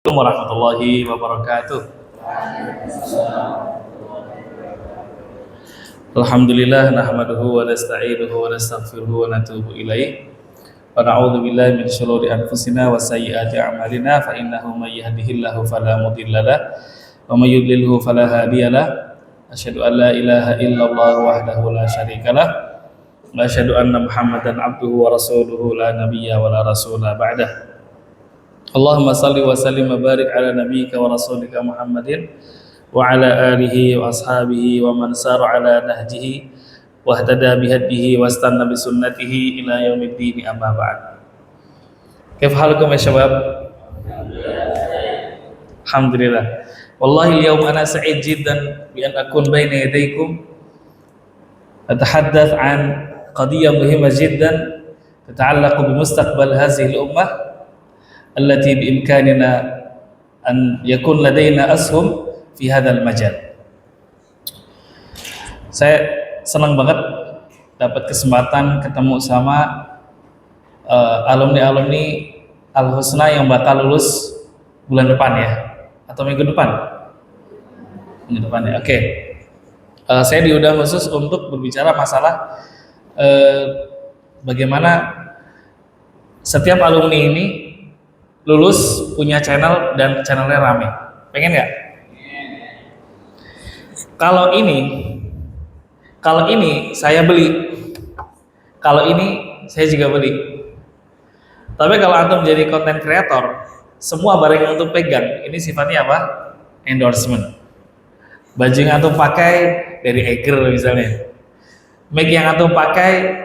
Warahmatullahi wabarakatuh. Alhamdulillah nahmaduhu wa nasta'inuhu wa nastaghfiruhu wa natubu ilaih. Wa na'udzu billahi min syururi anfusina wa sayyiati a'malina fa innahu may yahdihillahu fala mudilla lahu wa may yudlilhu fala hadiya lahu. Asyhadu an la ilaha illallah wahdahu la syarika lahu wa asyhadu anna Muhammadan abduhu wa rasuluhu la nabiyya wa la rasula ba'dah. Allahumma salli wa sallim wa barik ala nabiyyika wa rasulika Muhammadin wa ala alihi wa ashabihi wa man sara ala nahjihi wa ihtada bihadihi wa istanna bi sunnatihi ila yaumiddin, amma ba'd. Kaif halukum ya syabab? Alhamdulillah. Wallahi al-yawm ana sa'id jiddan bi an akun baina yadaykum atahaddath an qadiyah muhimmah jiddan tata'allaqu bi mustaqbal hadhihi al-ummah allati biimkanina an yakun ladaina ashum fi hadzal majal. Saya senang banget dapat kesempatan ketemu sama alumni-alumni Al-Husna yang bakal lulus bulan depan ya, atau minggu depan? Minggu depan ya. Oke. Saya diundang khusus untuk berbicara masalah bagaimana setiap alumni ini lulus punya channel dan channelnya rame. Pengen nggak? Kalau ini saya beli, kalau ini saya juga beli. Tapi kalau antum jadi konten kreator, semua barang yang antum pegang ini sifatnya apa? Endorsement. Baju yang antum pakai dari Eiger misalnya, mic yang antum pakai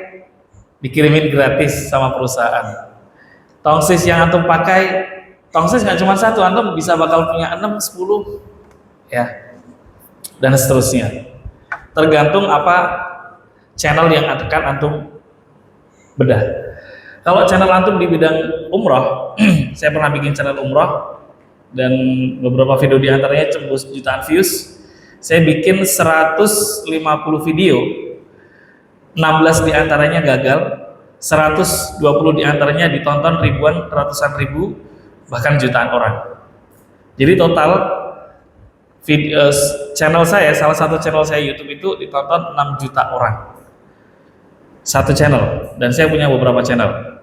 dikirimin gratis sama perusahaan. Tongsis yang antum pakai, tongsis nggak cuma satu, antum bisa bakal punya 6, 10 ya, dan seterusnya. Tergantung apa channel yang akan antum bedah. Kalau channel antum di bidang umroh, saya pernah bikin channel umroh dan beberapa video diantaranya tembus jutaan views. Saya bikin 150 video, 16 diantaranya gagal, 120 diantaranya ditonton ribuan, ratusan ribu, bahkan jutaan orang. Jadi total video, channel saya, salah satu channel saya YouTube itu ditonton 6 juta orang. Satu channel, dan saya punya beberapa channel.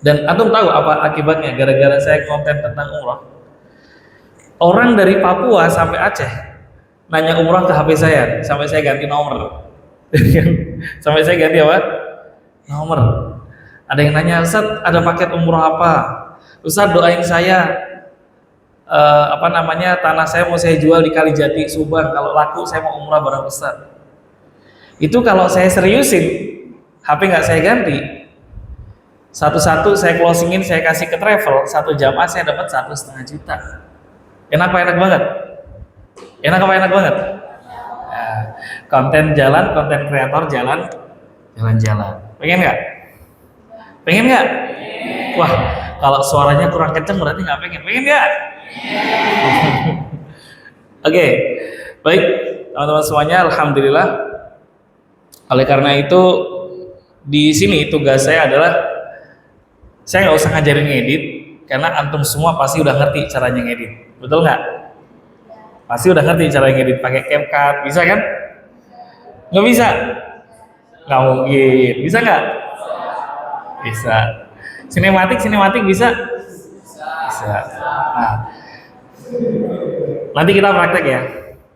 Dan antum tahu apa akibatnya gara-gara saya konten tentang umrah? Orang dari Papua sampai Aceh nanya umrah ke HP saya, sampai saya ganti nomor. Sampai saya ganti apa? Nomor. Ada yang nanya, Ustaz ada paket umroh apa? Ustaz doain saya tanah saya mau saya jual di Kalijati Subang, kalau laku saya mau umrah bareng Ustaz. Itu kalau saya seriusin, HP nggak saya ganti, satu-satu saya closingin, saya kasih ke travel, 1 jamaah saya dapat 1,5 juta. Enak apa enak banget? Enak apa enak banget? Nah, konten jalan, konten kreator jalan-jalan. Pengen nggak? Pengen nggak? Wah, kalau suaranya kurang kenceng berarti nggak pengen. Pengen nggak? Oke, baik teman-teman semuanya, alhamdulillah. Oleh karena itu di sini tugas saya adalah saya nggak usah ngajarin ngedit karena antum semua pasti udah ngerti caranya ngedit, betul nggak? Pasti udah ngerti cara ngedit pakai CapCut, bisa kan? Nggak bisa? Nggak mungkin. Bisa nggak? Bisa. Sinematik bisa? Bisa. Nah, nanti kita praktek ya.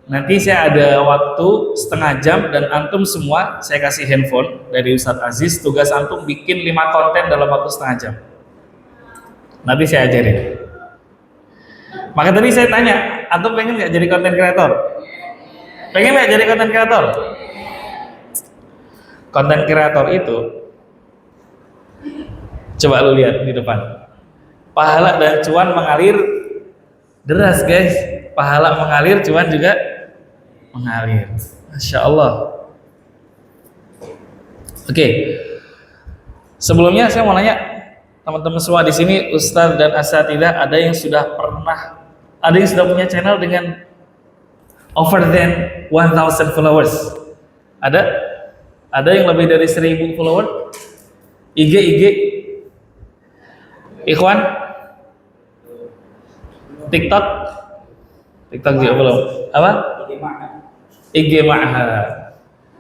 Nanti saya ada waktu setengah jam dan antum semua saya kasih handphone dari Ustadz Aziz. Tugas antum bikin 5 konten dalam waktu setengah jam. Nanti saya ajarin. Maka tadi saya tanya, antum pengen nggak jadi konten kreator? Pengen nggak jadi konten kreator? Konten kreator itu, coba lu lihat di depan, pahala dan cuan mengalir deras guys. Pahala mengalir, cuan juga mengalir. Masya Allah. Oke. Sebelumnya saya mau nanya teman-teman semua di sini, Ustadz dan Asatidah, ada yang sudah punya channel dengan over than 1,000 followers? Ada yang lebih dari 1.000 follower? IG Ikhwan? TikTok, TikTok juga belum. Apa? IG Ma'ha.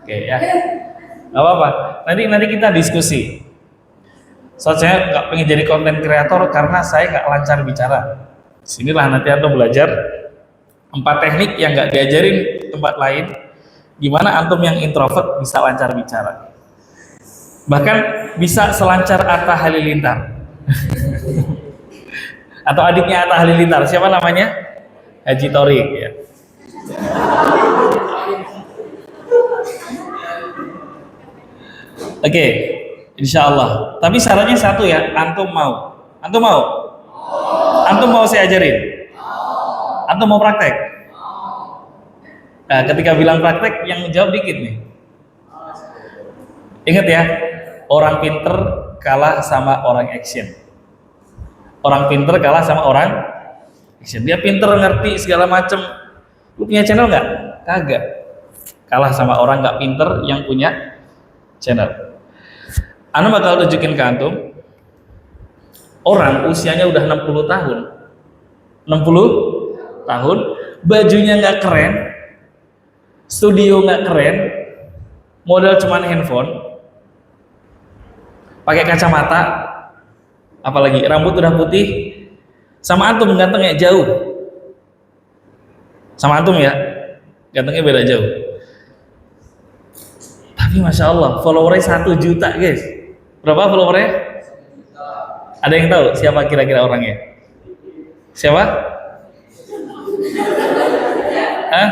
Oke ya. Gak apa-apa. Nanti kita diskusi. Soalnya saya nggak pengen jadi konten kreator karena saya nggak lancar bicara. Sinilah nanti antum belajar 4 teknik yang nggak diajarin tempat lain. Gimana antum yang introvert bisa lancar bicara. Bahkan bisa selancar Atta Halilintar. Atau adiknya Atta Halilintar. Siapa namanya? Haji Torik ya. Oke, insya Allah. Tapi syaratnya satu ya, antum mau. Antum mau? Antum mau saya ajarin? Antum mau praktek? Nah, ketika bilang praktek, yang jawab dikit nih. Ingat ya, orang pinter kalah sama orang action. Orang pinter kalah sama orang action. Dia pinter, ngerti segala macem. Lu punya channel nggak? Kagak. Kalah sama orang nggak pinter yang punya channel. Anu bakal tunjukin ke antum, orang usianya udah 60 tahun, 60 tahun, bajunya nggak keren, studio nggak keren, modal cuman handphone, pakai kacamata, apalagi rambut udah putih, sama antum gantengnya jauh, sama antum ya, gantengnya beda jauh. Tapi masya Allah, followernya 1 juta guys. Berapa followernya? Ada yang tahu siapa kira-kira orangnya? Siapa? Hah?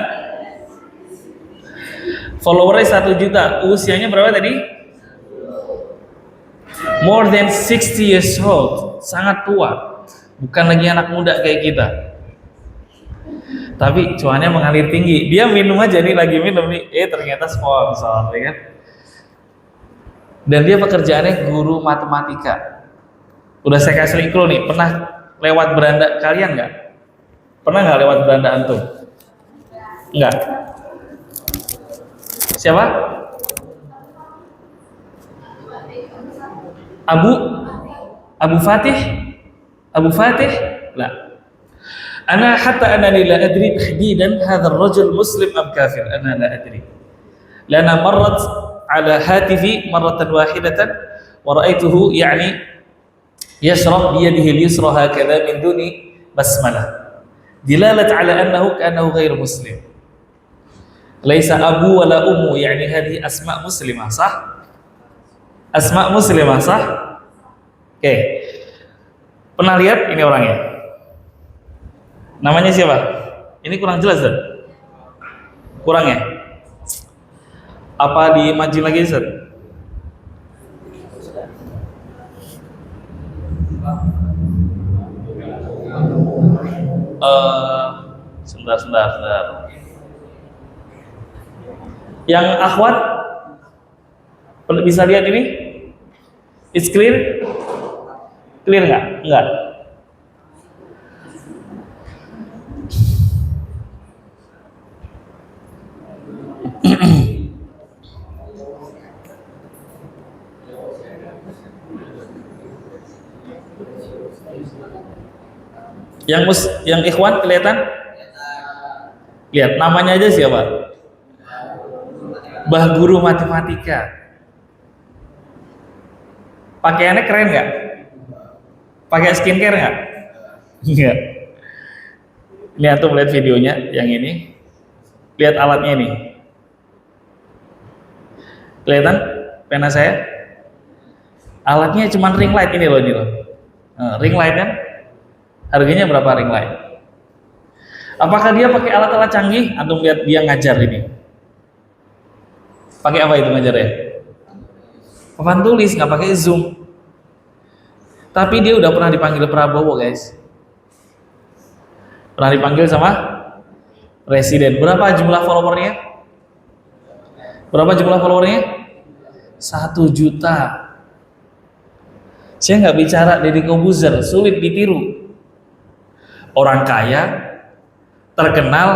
Followernya 1 juta. Usianya berapa tadi? More than 60 years old. Sangat tua. Bukan lagi anak muda kayak kita. Tapi cuannya mengalir tinggi. Dia minum aja nih, lagi minum nih. Ternyata sponsor, ya kan? Dan dia pekerjaannya guru matematika. Udah saya kasih link nih. Pernah lewat beranda kalian nggak? Pernah nggak lewat beranda antum? Nggak. Siapa? Abu Fatih? Abu Fatih? Lah. Ana hatta anani la adri tahdidan hadha ar-rajul muslim am kafir. Ana la adri. Lana marrat ala hatifi marratan wahidatan wa ra'aituhu yani yashrab bi yadihi al-yusra hakadha min duni basmalah dilalat ala annahu ka'annahu ghairu muslim. Laisa abu wala ummu, yani hadhihi asma muslimah, sah? Asma muslimah, sah? Oke. Pernah lihat ini orangnya? Namanya siapa? Ini kurang jelas, Ustaz. Kurang ya? Apa dimaju lagi, Ustaz? Sebentar. Yang akhwat bisa lihat ini? It's clear? Clear nggak? Nggak. Yang ikhwan kelihatan? Lihat namanya aja siapa? Bah guru matematika. Pakaiannya keren nggak? Pakai skincare nggak? Enggak. Ini antum lihat videonya yang ini. Lihat alatnya ini. Kelihatan pena saya? Alatnya cuma ring light ini loh. Ring light kan? Harganya berapa ring light? Apakah dia pakai alat-alat canggih? Antum lihat dia ngajar ini. Pakai apa itu ngajarnya? Papan tulis, nggak pakai Zoom. Tapi dia udah pernah dipanggil Prabowo, guys. Pernah dipanggil sama Presiden. Berapa jumlah followernya? Berapa jumlah followernya? 1 juta. Saya nggak bicara Deddy Corbuzier, sulit ditiru. Orang kaya, terkenal,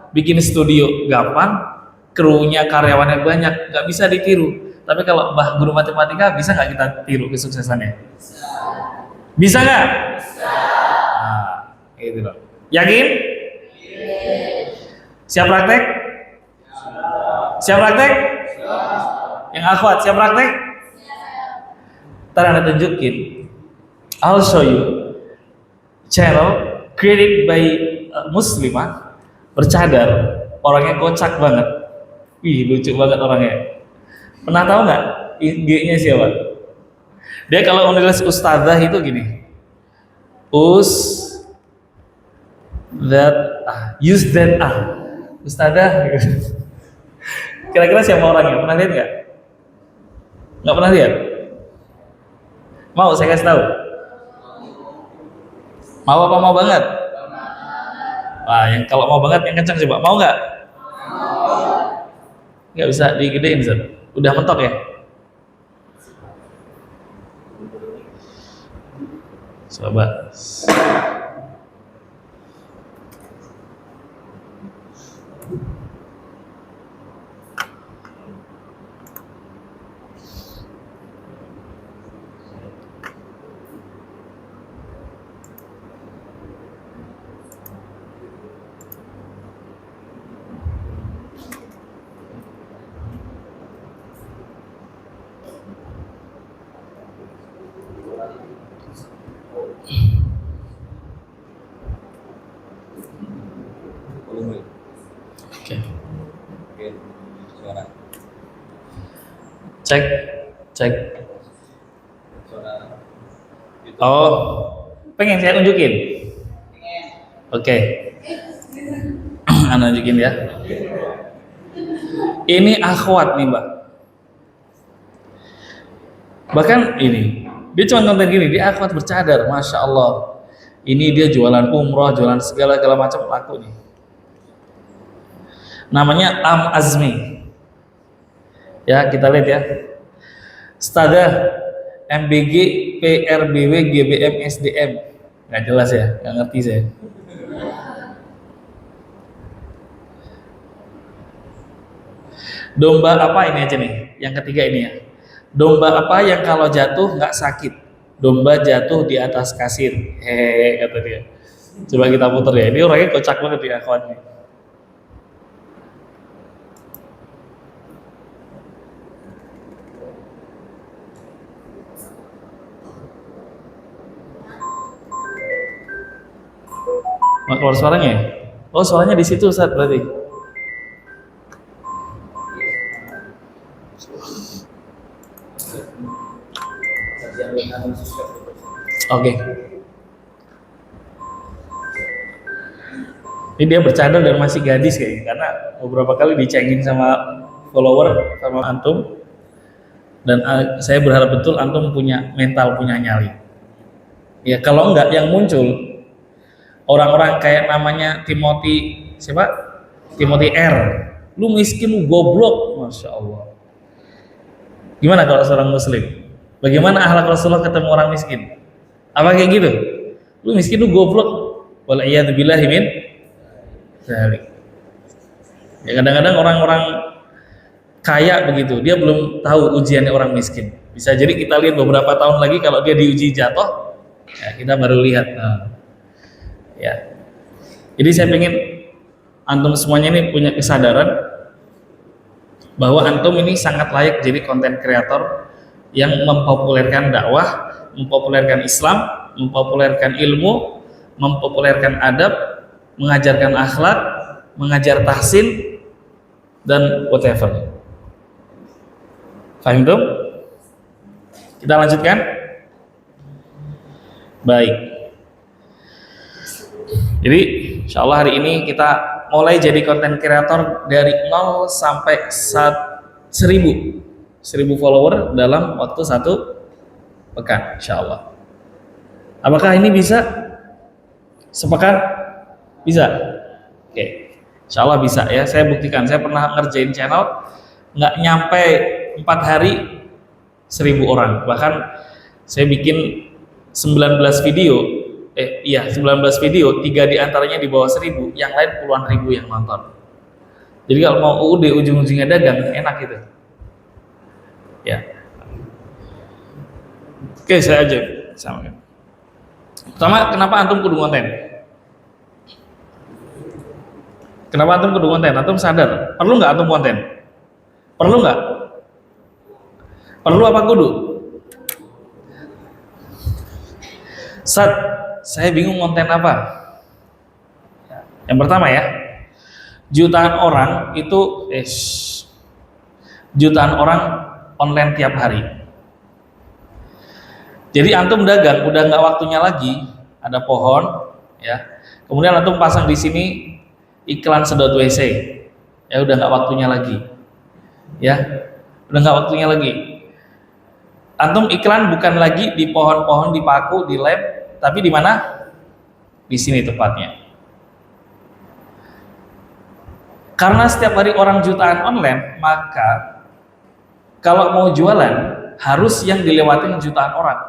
bikin studio gampang, krunya karyawannya banyak, nggak bisa ditiru. Tapi kalau Mbah guru matematika, bisa nggak kita tiru kesuksesannya? Bisa nggak? Bisa. Nah, itu loh. Yakin? Siap praktek? Siap praktek? Yang akhwat siap praktek? Ntar Anda tunjukin. I'll show you channel created by Muslimah bercadar, orangnya kocak banget. Wih, lucu banget orangnya. Pernah tahu nggak IG-nya siapa? Dia kalau menulis ustazah itu gini, use that ustazah. Kira-kira siapa orangnya? Pernah lihat nggak? Nggak pernah lihat? Mau saya kasih tahu? Mau apa mau banget? Wah, yang kalau mau banget yang kencang coba. Mau nggak? Nggak bisa digedein, Zat. Udah mentok ya? Coba. Oke. Cek. Oh, pengen saya tunjukin? Oke. Anda tunjukin ya. Ini akhwat nih, Mbak. Bahkan ini, dia cuma konten gini, dia akhwat bercadar, masya Allah. Ini dia jualan umroh, jualan segala macam laku nih. Namanya Azmi. Ya, kita lihat ya. Ustadzah MBG PRBW GBM SDM. Nggak jelas ya, nggak ngerti saya. Domba apa ini aja nih? Yang ketiga ini ya. Domba apa yang kalau jatuh nggak sakit? Domba jatuh di atas kasir. Hehehe, kata dia. Coba kita putar ya. Ini orangnya kocak banget ya kawannya. Keluar suaranya ya? Oh, suaranya di situ Ustaz berarti. Oke. Ini dia bercanda dan masih gadis kayaknya, karena beberapa kali dicengin sama follower sama antum. Dan saya berharap betul antum punya mental, punya nyali. Ya kalau enggak yang muncul orang-orang kayak namanya Timothy siapa? Timothy R. Lu miskin, lu goblok, masya Allah. Gimana kalau seorang muslim? Bagaimana akhlak Rasulullah ketemu orang miskin? Apa kayak gitu? Lu miskin, lu goblok. Wal'iyadzubillahi min dzalik. Ya kadang-kadang orang-orang kaya begitu, dia belum tahu ujiannya orang miskin. Bisa jadi kita lihat beberapa tahun lagi kalau dia diuji jatuh, ya kita baru lihat. Ya. Jadi saya pengen antum semuanya ini punya kesadaran bahwa antum ini sangat layak jadi konten kreator yang mempopulerkan dakwah, mempopulerkan Islam, mempopulerkan ilmu, mempopulerkan adab, mengajarkan akhlak, mengajar tahsin dan whatever. Paham tuh? Kita lanjutkan. Baik. Jadi insya Allah hari ini kita mulai jadi konten kreator dari 0 sampai 1000 follower dalam waktu 1 pekan insya Allah. Apakah ini bisa sepekan? Bisa? Oke, insya Allah bisa ya. Saya buktikan, saya pernah ngerjain channel nggak nyampe 4 hari 1000 orang. Bahkan saya bikin 19 video 19 video, 3 diantaranya di bawah 1000, yang lain puluhan ribu yang nonton. Jadi kalau mau UUD ujung-ujungnya dagang, enak gitu. Ya. Oke, saya aja sama. Pertama, kenapa antum kudu konten? Kenapa antum kudu konten? Antum sadar? Perlu nggak antum konten? Perlu nggak? Perlu apa kudu? Sat, saya bingung konten apa. Yang pertama ya, jutaan orang itu, jutaan orang online tiap hari. Jadi antum dagang, udah nggak waktunya lagi. Ada pohon, ya. Kemudian antum pasang di sini iklan sedot WC, ya udah nggak waktunya lagi, ya, udah nggak waktunya lagi. Antum iklan bukan lagi di pohon-pohon, di paku, di lem, tapi di mana? Di sini tepatnya. Karena setiap hari orang jutaan online, maka kalau mau jualan harus yang dilewatin jutaan orang.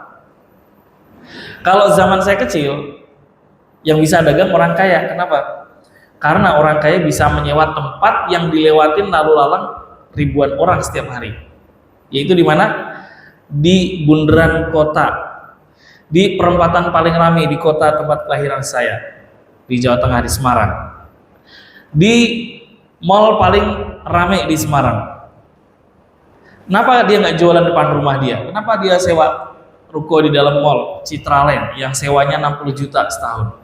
Kalau zaman saya kecil, yang bisa dagang orang kaya. Kenapa? Karena orang kaya bisa menyewa tempat yang dilewatin lalu lalang ribuan orang setiap hari. Yaitu di mana? Di bundaran kota, di perempatan paling ramai di kota tempat kelahiran saya, di Jawa Tengah, di Semarang. Di mall paling ramai di Semarang. Kenapa dia nggak jualan depan rumah dia? Kenapa dia sewa ruko di dalam mall Citraland yang sewanya 60 juta setahun?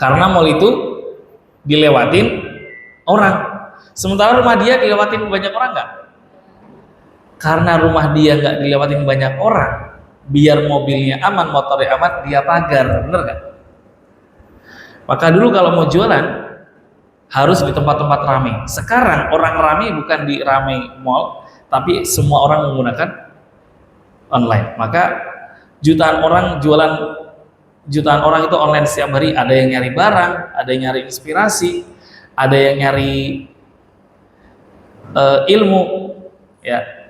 Karena mall itu dilewatin orang. Sementara rumah dia dilewatin banyak orang nggak? Karena rumah dia nggak dilewatin banyak orang, biar mobilnya aman, motornya aman, dia pagar, bener nggak? Maka dulu kalau mau jualan harus di tempat-tempat ramai. Sekarang orang ramai bukan di ramai mall, tapi semua orang menggunakan online. Maka jutaan orang jualan, jutaan orang itu online setiap hari. Ada yang nyari barang, ada yang nyari inspirasi, ada yang nyari ilmu, ya.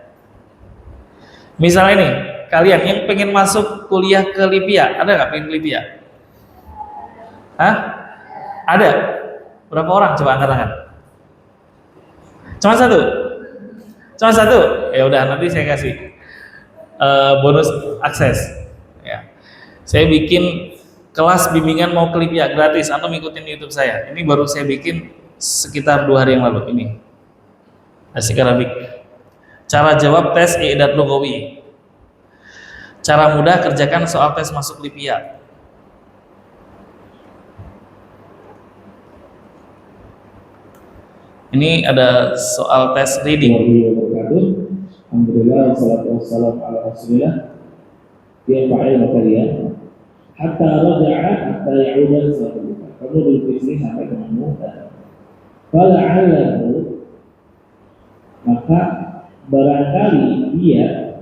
Misalnya nih, kalian yang pengen masuk kuliah ke Libya, ada nggak pengen ke Libya? Hah? Ada? Berapa orang? Coba angkat tangan. Cuma satu? Cuma satu? Ya udah, nanti saya kasih bonus akses. Ya. Saya bikin kelas bimbingan mau ke Libya gratis. Antum ikutin YouTube saya. Ini baru saya bikin sekitar 2 hari yang lalu. Ini Asik Arabik. Cara jawab tes i'dad lughawi. Cara mudah kerjakan soal tes masuk Libya. Ini ada soal tes reading. Alhamdulillah, wassalatu wassalamu ala Rasulillah. Dia fa'il kalian hatta raja'a hatta ya'uda sahabat. Kamu duduk di sini sampai ketemu. Fala'allahu, maka barangkali dia,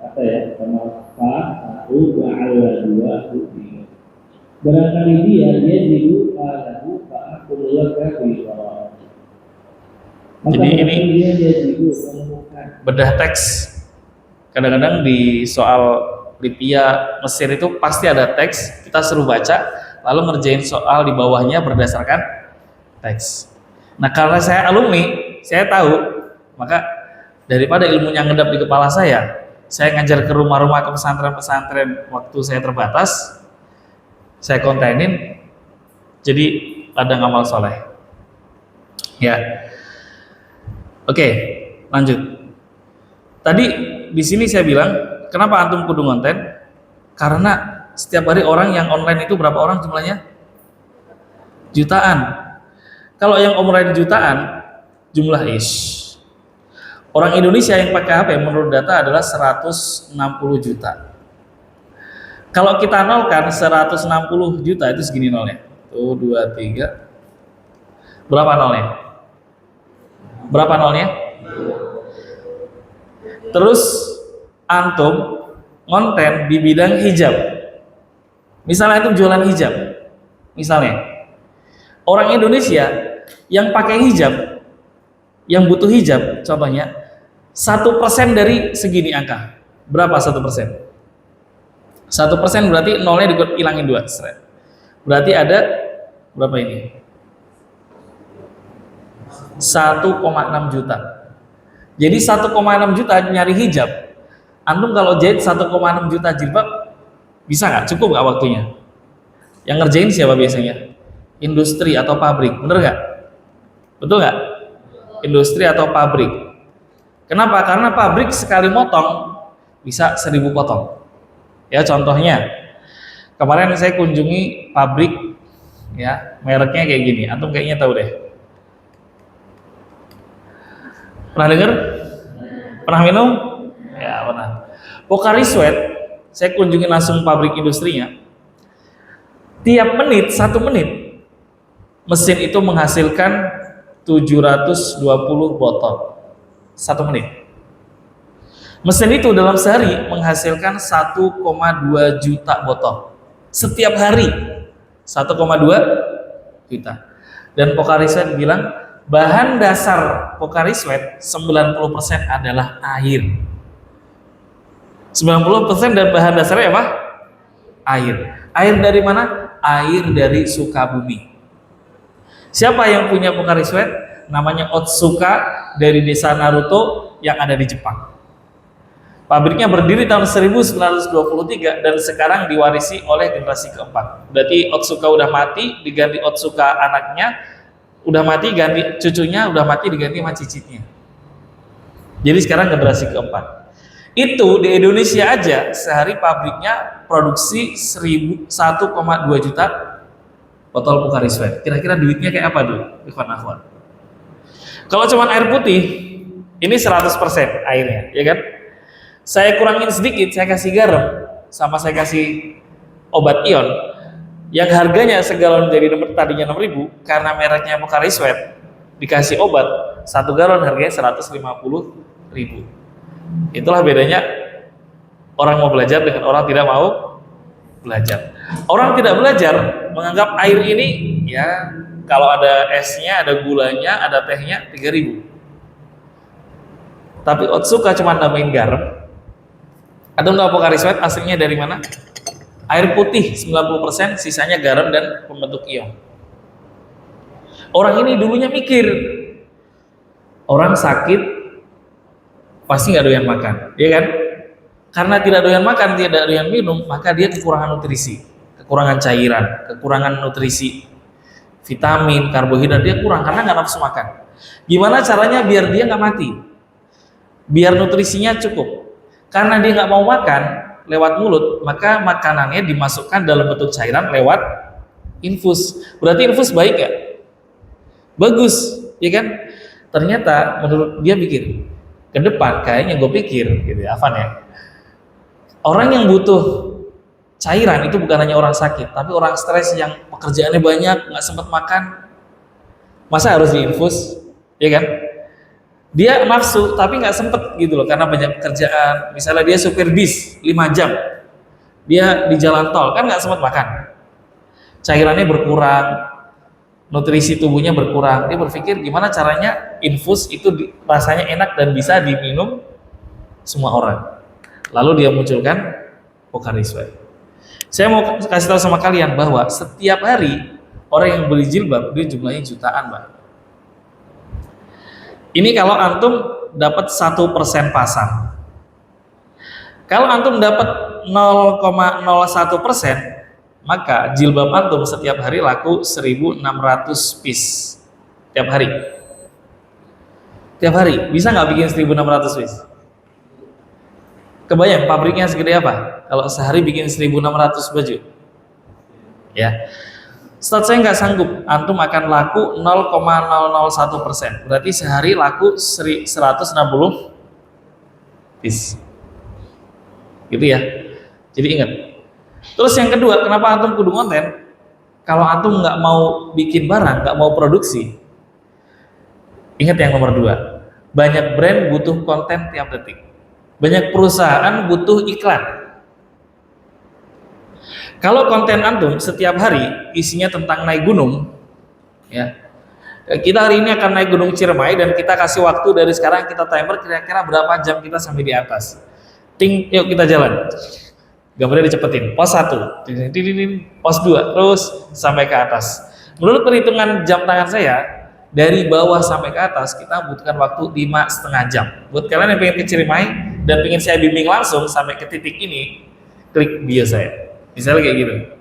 kata ya, sama fa'u wa'ala dua, barangkali dia jiru alahu fa'akulullah kafirah. Jadi ini bedah teks. Kadang-kadang di soal Libya, Mesir itu pasti ada teks, kita suruh baca, lalu ngerjain soal di bawahnya berdasarkan teks. Nah, karena saya alumni, saya tahu, maka daripada ilmunya ngedap di kepala saya ngajar ke rumah-rumah, ke pesantren-pesantren waktu saya terbatas, saya kontenin, jadi ada ngamal soleh. Ya. Oke, lanjut. Tadi di sini saya bilang, kenapa antum kudu konten? Karena setiap hari orang yang online itu berapa orang jumlahnya? Jutaan. Kalau yang online jutaan, jumlah orang Indonesia yang pakai HP menurut data adalah 160 juta. Kalau kita nolkan 160 juta itu segini nolnya. 1, 2, 3. Berapa nolnya? Berapa nolnya? Terus antum konten di bidang hijab. Misalnya antum jualan hijab. Misalnya orang Indonesia yang pakai hijab, yang butuh hijab, contohnya 1% dari segini angka. Berapa 1%? 1% berarti nolnya dihilangin 2. Berarti ada berapa ini? 1,6 juta. Jadi 1,6 juta nyari hijab. Antum kalau jahit 1,6 juta jilbab bisa nggak? Cukup nggak waktunya? Yang ngerjain siapa biasanya? industri atau pabrik, bener nggak? Betul nggak? Industri atau pabrik. Kenapa? Karena pabrik sekali motong bisa 1000 potong. Ya contohnya, kemarin saya kunjungi pabrik, ya mereknya kayak gini. Antum kayaknya tahu deh. Pernah dengar? Pernah minum? Ya pernah. Pocari Sweat, saya kunjungi langsung pabrik industrinya. Tiap menit, 1 menit, mesin itu menghasilkan 720 botol 1 menit. Mesin itu dalam sehari menghasilkan 1,2 juta botol setiap hari, 1,2 juta. Dan Pocari Sweat bilang bahan dasar Pocari Sweat 90% adalah air. 90% dan bahan dasarnya apa? Air. Air dari mana? Air dari Sukabumi. Siapa yang punya Pocari Sweat? Namanya Otsuka dari desa Naruto yang ada di Jepang. Pabriknya berdiri tahun 1923 dan sekarang diwarisi oleh generasi keempat. Berarti Otsuka udah mati, diganti Otsuka anaknya, udah mati ganti cucunya, udah mati diganti sama cicitnya. Jadi sekarang generasi keempat. Itu di Indonesia aja sehari pabriknya produksi 1,2 juta botol Pocari Sweat. Kira-kira duitnya kayak apa dulu? Ikhwan akhwat. Kalau cuma air putih, ini 100% airnya, ya kan? Saya kurangin sedikit, saya kasih garam, sama saya kasih obat ion, yang harganya segalon jadi tadinya 6.000, karena mereknya Pocari Sweat, dikasih obat, 1 galon harganya 150.000. Itulah bedanya orang mau belajar dengan orang tidak mau belajar. Orang tidak belajar menganggap air ini, ya kalau ada esnya, ada gulanya, ada tehnya 3.000. Tapi Otsuka cuma nambahin garam. Atau enggak, Pocari Sweat aslinya dari mana? Air putih 90%, sisanya garam dan pembentuk ion. Orang ini dulunya mikir, orang sakit pasti nggak doyan makan, ya kan? Karena tidak doyan makan, tidak doyan minum, maka dia kekurangan nutrisi, kekurangan cairan, kekurangan nutrisi, vitamin, karbohidrat, dia kurang karena nggak nafsu makan. Gimana caranya biar dia nggak mati? Biar nutrisinya cukup. Karena dia nggak mau makan lewat mulut, maka makanannya dimasukkan dalam bentuk cairan lewat infus. Berarti infus baik gak? Bagus, ya kan? Ternyata menurut dia pikir, ke depan kayaknya gue pikir, gitu ya, Afan ya. Orang yang butuh cairan itu bukan hanya orang sakit, tapi orang stres yang pekerjaannya banyak, nggak sempat makan. Masa harus diinfus, ya kan? Dia nafsu tapi nggak sempet gitu loh karena banyak pekerjaan. Misalnya dia supir bis 5 jam, dia di jalan tol kan nggak sempet makan, cairannya berkurang, nutrisi tubuhnya berkurang. Dia berpikir gimana caranya infus itu rasanya enak dan bisa diminum semua orang. Lalu dia munculkan Pocari Sweat. Saya mau kasih tahu sama kalian bahwa setiap hari orang yang beli jilbab dia jumlahnya jutaan, Mbak. Ini kalau antum dapat 1% pasang. Kalau antum dapat 0,01%, maka jilbab antum setiap hari laku 1.600 piece. Tiap hari. Tiap hari. Bisa nggak bikin 1.600 piece? Kebayang pabriknya segede apa? Kalau sehari bikin 1.600 baju. Ya. Ustadz saya nggak sanggup, antum akan laku 0,001%. Berarti sehari laku 160 piece. Gitu ya. Jadi ingat. Terus yang kedua, kenapa antum kudu konten? Kalau antum nggak mau bikin barang, nggak mau produksi, ingat yang nomor 2. Banyak brand butuh konten tiap detik. Banyak perusahaan butuh iklan. Kalau konten antum setiap hari isinya tentang naik gunung, ya, kita hari ini akan naik gunung Ciremai dan kita kasih waktu dari sekarang, kita timer kira-kira berapa jam kita sampai di atas. Yuk kita jalan. Gambarnya dicepetin. Pos 1, pos 2, terus sampai ke atas. Menurut perhitungan jam tangan saya, dari bawah sampai ke atas kita butuhkan waktu 5,5 jam. Buat kalian yang pengen ke Ciremai dan pengen saya bimbing langsung sampai ke titik ini, klik bio saya. Misalnya kayak gitu.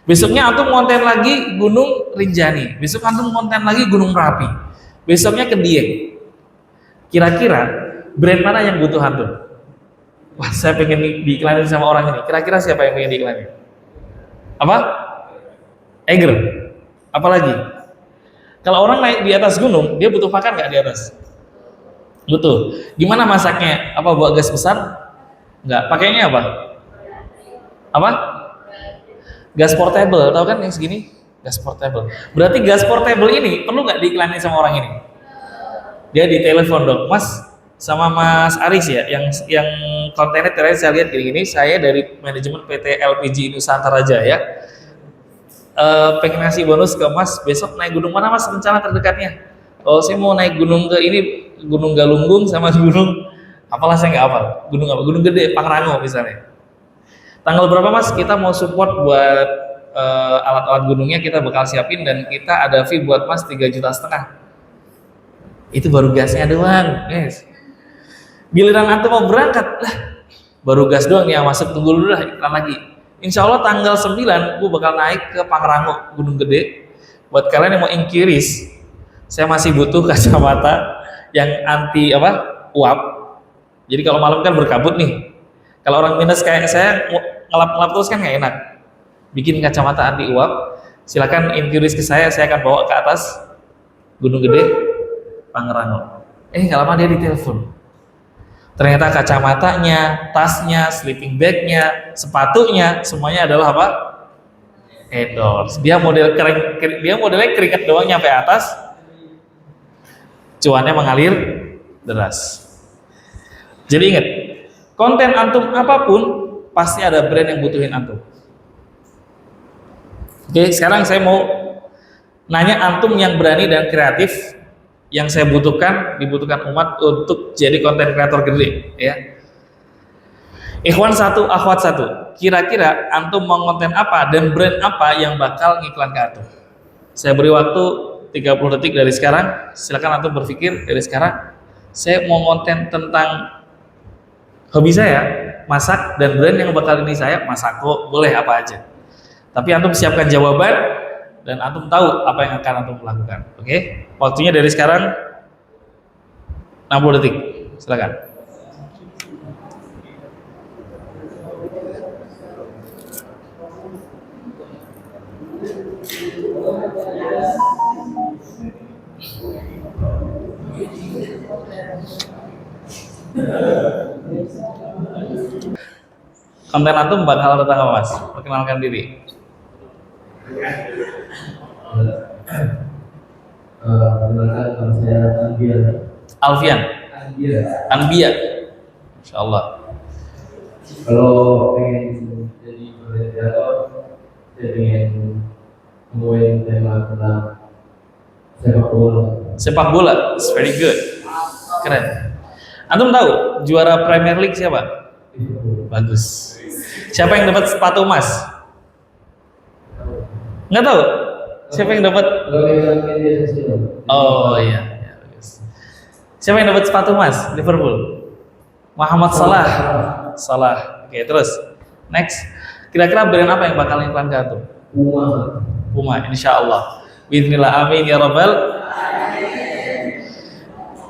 Besoknya antum konten lagi Gunung Rinjani, besok antum konten lagi Gunung Merapi, besoknya ke Dieng. Kira-kira brand mana yang butuh antum? Wah, saya pengen diiklanin sama orang ini. Kira-kira siapa yang pengen diiklanin? Apa? Eiger. Apalagi? Kalau orang naik di atas gunung, dia butuh makan nggak di atas? Butuh. Gimana masaknya? Apa bawa gas besar? Nggak. Pakainya apa? Apa? Gas portable. Tahu kan yang segini? Gas portable. Berarti gas portable ini perlu nggak diiklanin sama orang ini? Dia di telepon dong, Mas, sama Mas Aris ya, yang kontennya terakhir saya lihat gini-gini. Saya dari manajemen PT LPG Nusantara Jaya. Pengen ngasih bonus ke Mas, besok naik gunung mana Mas rencana terdekatnya? Oh, saya mau naik gunung ke ini, Gunung Galunggung sama gunung apalah saya nggak hafal. Gunung apa? Gunung Gede, Pangrango misalnya. Tanggal berapa Mas? Kita mau support buat alat-alat gunungnya, kita bakal siapin dan kita ada fee buat Mas 3,5 juta. Itu baru gasnya doang, guys. Giliran antum mau berangkat, lah baru gas doang nih yang masuk, tunggu dulu lah iklan lagi. Insya Allah tanggal 9 gue bakal naik ke Pangrango, Gunung Gede. Buat kalian yang mau inquiries, saya masih butuh kacamata yang anti uap. Jadi kalau malam kan berkabut nih. Kalau orang minus kayak saya ngelap-ngelap terus kan nggak enak. Bikin kacamata anti uap. Silakan inquiries ke saya akan bawa ke atas Gunung Gede, Pangrango. Nggak lama dia ditelepon. Ternyata kacamatanya, tasnya, sleeping bagnya, sepatunya, semuanya adalah apa? Endorse. Dia modelnya keringat doang nyampe atas, cuannya mengalir deras. Jadi ingat, konten antum apapun pasti ada brand yang butuhin antum. Oke, sekarang saya mau nanya antum yang berani dan kreatif. Yang saya dibutuhkan umat untuk jadi konten kreator gede, ya. Ikhwan satu, akhwat satu. Kira-kira antum mau konten apa dan brand apa yang bakal ngiklan ke antum? Saya beri waktu 30 detik dari sekarang. Silakan antum berpikir dari sekarang. Saya mau konten tentang hobi saya, masak, dan brand yang bakal ini saya, Masako, boleh apa aja. Tapi antum siapkan jawaban dan antum tahu apa yang akan antum lakukan. Oke? Waktunya dari sekarang 60 detik. Silakan. Konten antum bakal tentang apa, Mas? Perkenalkan diri. Perkenalkan, nama saya Alfian. Anbia. Insya Allah. Kalau pengen jadi konten kreator, saya pengen ngomongin tema tentang sepak bola. Sepak bola, it's very good. Keren. Antum tahu juara Premier League siapa? Bagus. Siapa yang dapat sepatu emas? Nggak tahu. Siapa yang dapat? Oh iya, ya, bagus. Siapa yang dapat sepatu emas? Liverpool. Muhammad Salah. Salah. Oke, terus next. Kira-kira brand apa yang bakal iklan ke antum? Puma, insya Allah. Bismillah, amin ya rabbal.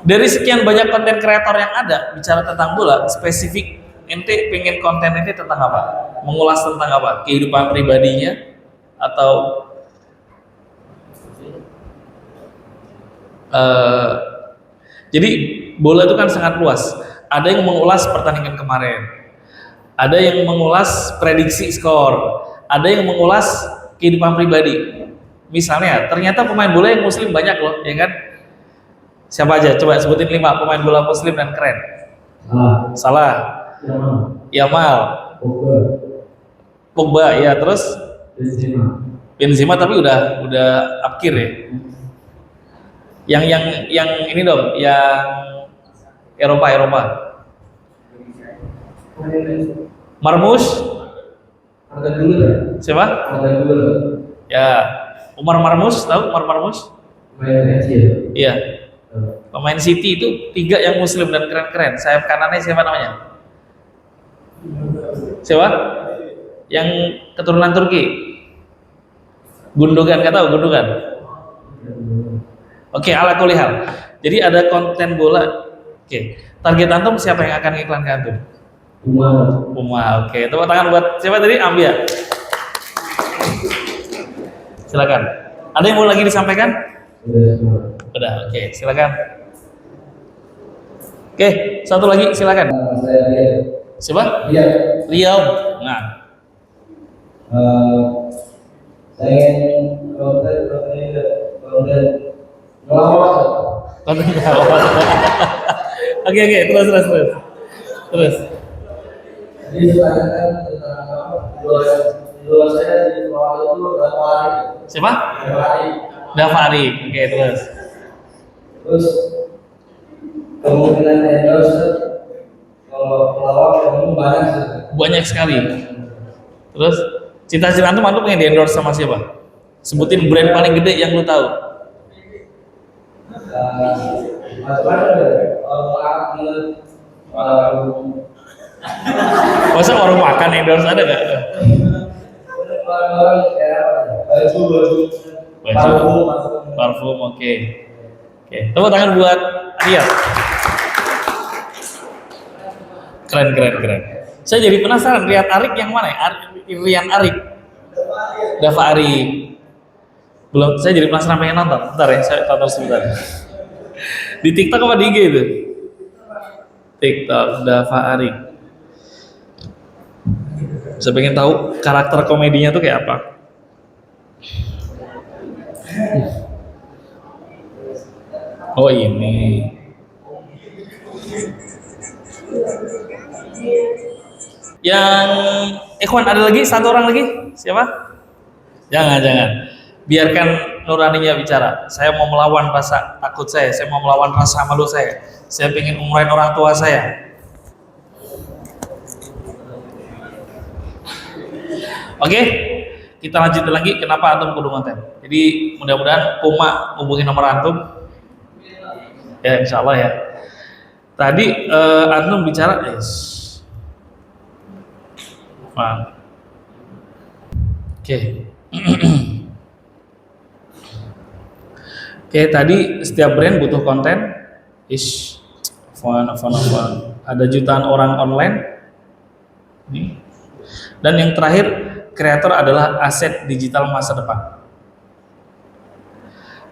Dari sekian banyak konten kreator yang ada bicara tentang bola, spesifik ente pengen konten ente tentang apa? Mengulas tentang apa? Kehidupan pribadinya atau jadi bola itu kan sangat luas. Ada yang mengulas pertandingan kemarin, ada yang mengulas prediksi skor, ada yang mengulas kehidupan pribadi. Misalnya, ternyata pemain bola yang muslim banyak loh, ya kan? Siapa aja? Coba sebutin 5 pemain bola muslim dan keren. Salah. Yamal. Pogba, ya, terus Benzema tapi udah akhir ya. Yang ini dong, yang Eropa. Marmush. Siapa? Ya, Umar Marmush, tahu Umar Marmush? Iya. Pemain City itu 3 yang muslim dan keren-keren. Sayap kanannya siapa namanya? Siapa? Yang keturunan Turki. Gundukan, nggak tahu gundukan? Oke, ala kulihal. Jadi ada konten bola. Oke, target antum siapa yang akan iklan ke antum? Uma. Oke, tepuk tangan buat siapa tadi? Ambia. Silakan. Ada yang mau lagi disampaikan? Udah, oke, silakan. Oke, satu lagi silakan. Saya lihat. Siapa? Iya. Riau. Nah, Saya ingin konten ngelawak. konten awal. Oke, terus. Jadi ditanyakan tentang apa? Idola saya di bawah itu berapa hari? Siapa? Berapa hari? Davari. Oke, terus. Terus kemungkinan endorse kalau pelawak kamu banyak sih. Banyak sekali. Terus, cita-cita antum pengen di endorse sama siapa? Sebutin brand paling gede yang lu tahu. Macam-macam ya. Masa warung makan endorse ada nggak? Orang-orang kayak baju, Parfum, oke. Tepuk tangan buat Riyad. Keren. Saya jadi penasaran, Riyad Arik yang mana ya? Rian Arik. Dava Arik. Belum, saya jadi penasaran pengen nonton. Bentar ya, saya tonton sebentar. Di TikTok apa di IG itu? TikTok Dava Arik. Saya pengen tahu karakter komedinya tuh kayak apa. Oh ini. Yang Ikhwan ada lagi? Satu orang lagi? Siapa? Jangan. Biarkan nuraninya bicara. Saya mau melawan rasa takut saya mau melawan rasa malu saya. Saya ingin umrahin orang tua saya. Oke, kita lanjut lagi. Kenapa antum kudu konten? Jadi mudah-mudahan Puma hubungi nomor antum. Ya, insya Allah ya. Tadi antum bicara, Oke, tadi setiap brand butuh konten. Ada jutaan orang online. Nih. Dan yang terakhir, kreator adalah aset digital masa depan.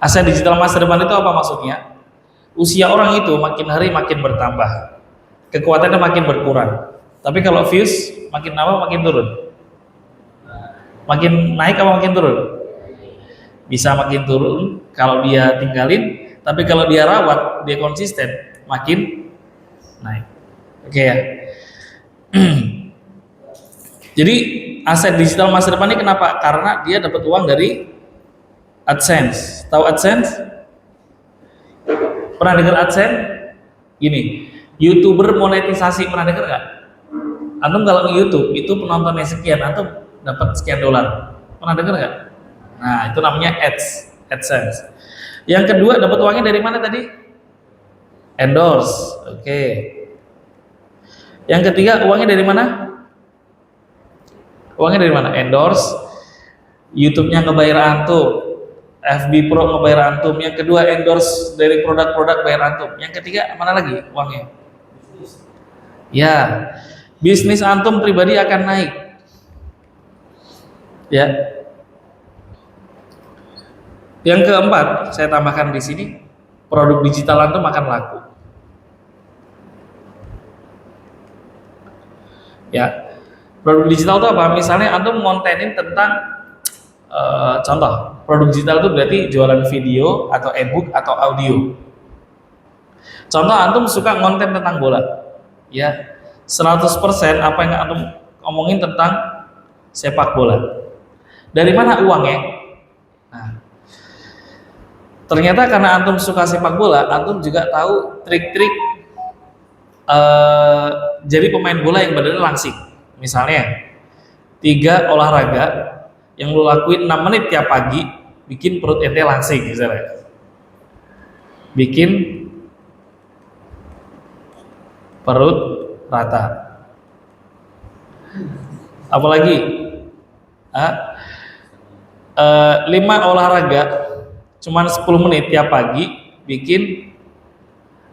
Aset digital masa depan itu apa maksudnya? Usia orang itu makin hari makin bertambah, kekuatannya makin berkurang. Tapi kalau views makin nambah makin turun. Makin naik apa makin turun? Bisa makin turun kalau dia tinggalin, tapi kalau dia rawat, dia konsisten, makin naik. Oke ya. Jadi aset digital masa depan ini kenapa? Karena dia dapat uang dari AdSense. Tahu AdSense? Pernah dengar AdSense? Gini, YouTuber monetisasi, pernah dengar nggak? Antum kalau di YouTube itu penontonnya sekian, antum dapat sekian dolar. Pernah dengar nggak? Nah, itu namanya AdSense. Yang kedua, dapat uangnya dari mana tadi? Endorse. Oke. Yang ketiga, uangnya dari mana? Uangnya dari mana? Endorse. YouTube-nya ngebayar antum. FB Pro ngebayar antum. Yang kedua, endorse dari produk-produk bayar antum. Yang ketiga, mana lagi uangnya? Ya, bisnis antum pribadi akan naik. Ya. Yang keempat, saya tambahkan di sini, produk digital antum akan laku. Ya. Produk digital itu apa? Misalnya antum ngontenin tentang contoh, produk digital itu berarti jualan video atau e-book atau audio. Contoh, antum suka ngonten tentang bola. Ya, 100% apa yang antum ngomongin tentang sepak bola. Dari mana uangnya? Nah, ternyata karena antum suka sepak bola, antum juga tahu trik-trik jadi pemain bola yang badannya langsing. Misalnya 3 olahraga yang lu lakuin 6 menit tiap pagi bikin perut ente langsing misalnya. Bikin perut rata. Apalagi 5 olahraga cuman 10 menit tiap pagi bikin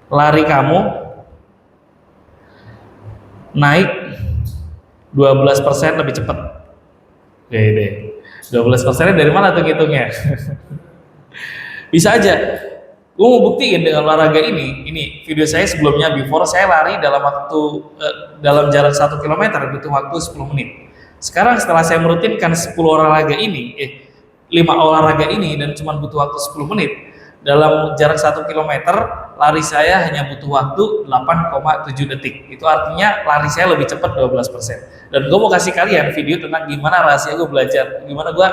lari kamu naik 12% lebih cepat. Oke deh. 12% dari mana tuh ngitungnya? Bisa aja. Gue mau buktiin dengan olahraga ini video saya sebelumnya before saya lari dalam waktu dalam jarak 1 kilometer butuh waktu 10 menit. Sekarang setelah saya merutinkan 10 olahraga ini, 5 olahraga ini dan cuma butuh waktu 10 menit, dalam jarak 1 kilometer lari saya hanya butuh waktu 8,7 detik. Itu artinya lari saya lebih cepat 12%. Dan gue mau kasih kalian video tentang gimana rahasia gue belajar, gimana gue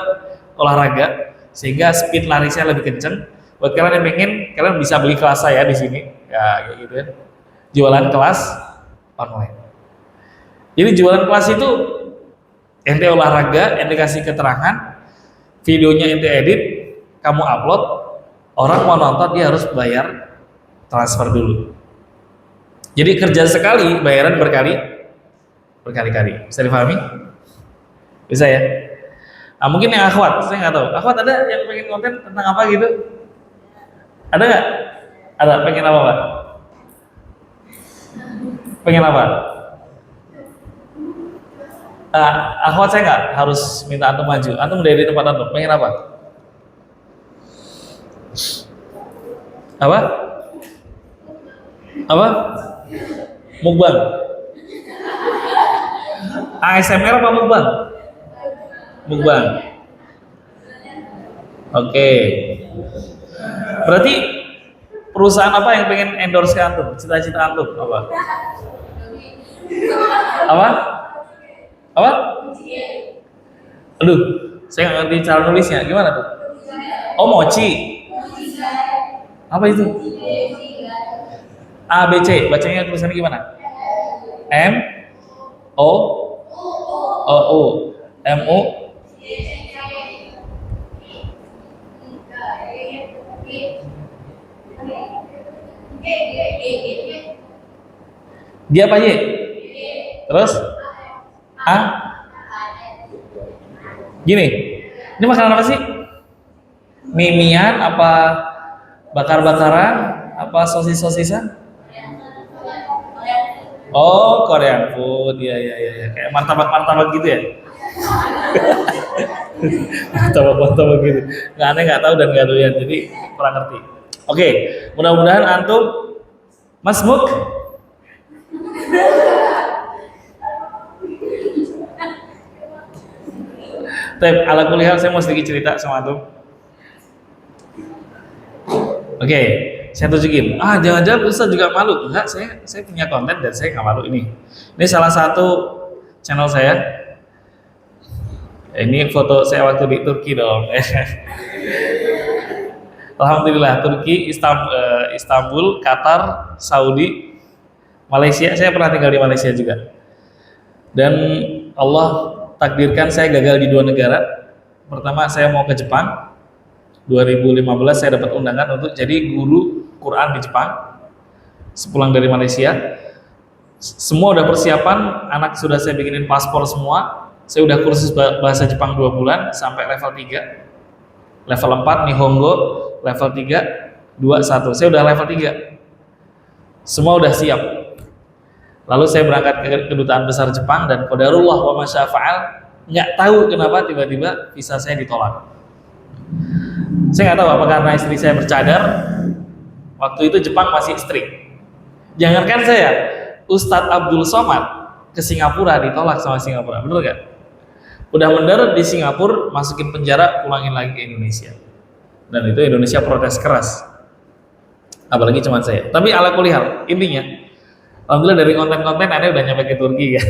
olahraga sehingga speed lari saya lebih kenceng. Buat kalian yang pengen, kalian bisa beli kelas saya di sini, ya kayak gitu ya. Jualan kelas online. Jadi jualan kelas itu ente olahraga, ente kasih keterangan, videonya ente edit, kamu upload, orang mau nonton dia harus bayar transfer dulu. Jadi kerja sekali, bayaran berkali-kali. Bisa dipahami? Bisa ya? Nah, mungkin yang akhwat, saya nggak tahu. Akhwat ada yang pengen konten tentang apa gitu? Ada nggak? Ada, pengen apa Pak? Pengen apa? Akhwat saya nggak harus minta antum maju. Antum dari tempat antum. Pengen apa? Apa? Apa? Mukbang. ASMR apa mukbang? Mukbang. Oke. Berarti perusahaan apa yang pengen endorse ke antum? Cita-cita antum apa? Apa? Apa? Aduh, saya nggak ngerti cara nulisnya. Gimana tuh? Oh, mochi. Apa itu? A B C. Bacanya tulisannya gimana? M O O M O. Dia apa Y? Terus A. Gini, ini makanan apa sih? Mimian apa bakar-bakaran apa sosis-sosisan? Oh, Korean food, ya, kayak martabak gitu ya? martabak gitu. Nggak aneh, nggak tahu dan nggak doyan, jadi kurang ngerti. Oke, mudah-mudahan antum masmuk. Tapi ala kuliah saya mau sedikit cerita sama antum. Oke, saya tunjukin. Jangan-jangan Ustaz juga malu. Enggak, saya punya konten dan saya nggak malu ini. Ini salah satu channel saya. Ini foto saya waktu di Turki dong. Alhamdulillah, Turki, Istanbul, Qatar, Saudi, Malaysia. Saya pernah tinggal di Malaysia juga. Dan Allah takdirkan saya gagal di 2 negara. Pertama saya mau ke Jepang. 2015 saya dapat undangan untuk jadi guru Quran di Jepang. Sepulang dari Malaysia, semua udah persiapan, anak sudah saya bikinin paspor semua. Saya udah kursus bahasa Jepang 2 bulan sampai level 3. Level 4 Nihongo, level 3 2 1. Saya udah level 3. Semua udah siap. Lalu saya berangkat ke kedutaan besar Jepang dan qadarullah wa masya fa'al, nggak tahu kenapa tiba-tiba visa saya ditolak. Saya nggak tahu apa karena istri saya bercadar. Waktu itu Jepang masih strict. Jangankan saya, Ustadz Abdul Somad ke Singapura ditolak sama Singapura, bener gak? Udah mendarat di Singapura, masukin penjara, pulangin lagi ke Indonesia. Dan itu Indonesia protes keras. Apalagi cuma saya. Tapi ala kulihal, intinya, alhamdulillah dari konten-konten Anda udah nyampe ke Turki kan.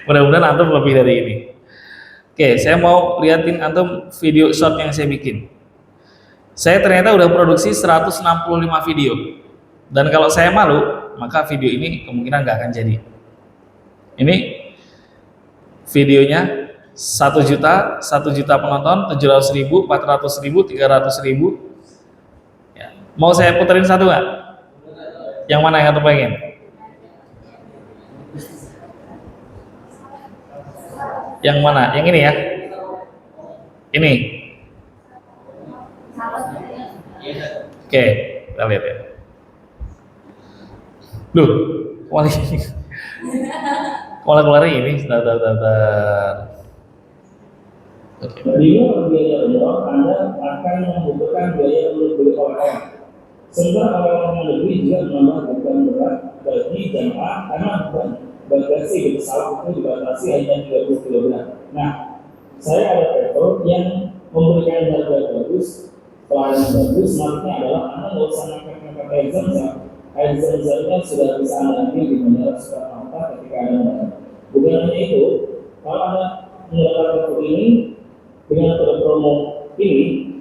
Mudah-mudahan antum lebih dari ini. Oke, saya mau liatin antum video short yang saya bikin. Saya ternyata udah produksi 165 video. Dan kalau saya malu, maka video ini kemungkinan nggak akan jadi. Ini videonya 1 juta penonton, 700.000, 400.000, 300.000. Ya. Mau saya puterin satu nggak? Yang mana yang antum pengen? Yang mana? Yang ini ya? Ini. Oke, kita lihat ya. Loh, malah keluar ini. Bila biaya umroh, Anda akan membutuhkan biaya untuk beli oleh-oleh. Sementara orang-orang negeri juga menambah beban berat bagi jamaah karena bagasi di pesawat itu dibatasi hanya 30 kg. Nah, saya ada travel yang memberikan harga bagus, pelayanan bagus, makanya adalah Anda nggak usah ngangkat air zam-zam. Air zam-zamnya sudah bisa Anda ambil di Bandara Soekarno-Hatta ketika Anda datang. Bukan hanya itu, kalau Anda mendapatkan travel ini dengan kode promo ini,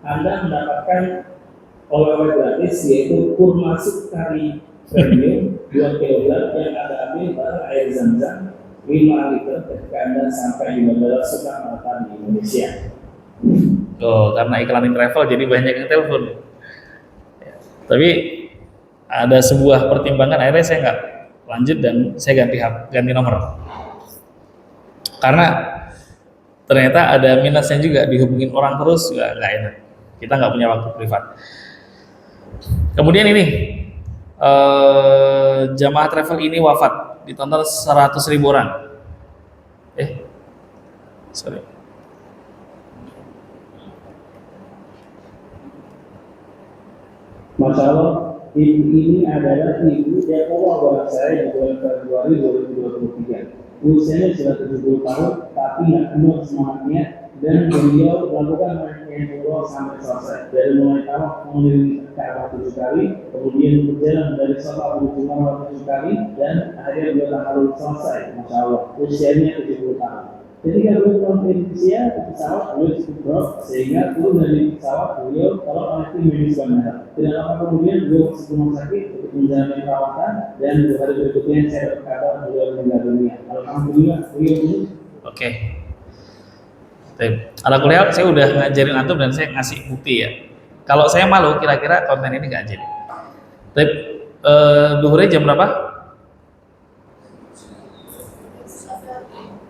Anda mendapatkan oleh-oleh gratis yaitu kurma sukari premium 2 kg yang Anda ambil bareng air zam-zam 5 liter ketika Anda sampai di Bandara Soekarno-Hatta di Indonesia. Oh, karena iklanin travel jadi banyak yang telepon. Ya. Tapi ada sebuah pertimbangan, akhirnya saya nggak lanjut dan saya ganti nomor. Karena ternyata ada minusnya juga, dihubungin orang terus juga nggak enak. Kita nggak punya waktu privat. Kemudian ini jamaah travel ini wafat, ditonton 100.000 orang. Sorry. Masya Allah, ibu ini adalah ibu yang bawa saya di bulan Februari 2023. Usianya sudah 70 tahun, tapi nggak kenal semangatnya, dan beliau melakukan rangkaian umroh sampai selesai. Dari mulai tawaf mengelilingi Ka'bah 7 kali, kemudian berjalan dari Safa menuju Marwah 7 kali, dan akhirnya beliau tahalul selesai. Masya Allah, usianya 70 tahun. Ketika beliau pulang ke Indonesia, ke pesawat beliau cukup drop, sehingga turun dari pesawat beliau kalau oleh tim medis bandara. Tidak lama kemudian beliau masuk rumah sakit untuk menjalani perawatan, dan 2 hari berikutnya saya dapat kabar beliau meninggal dunia. Alhamdulillah beliau ini. Oke. Ala kuliah saya udah ngajarin antum dan saya ngasih bukti ya. Kalau saya malu kira-kira konten ini nggak jadi. Tapi duhurnya jam berapa?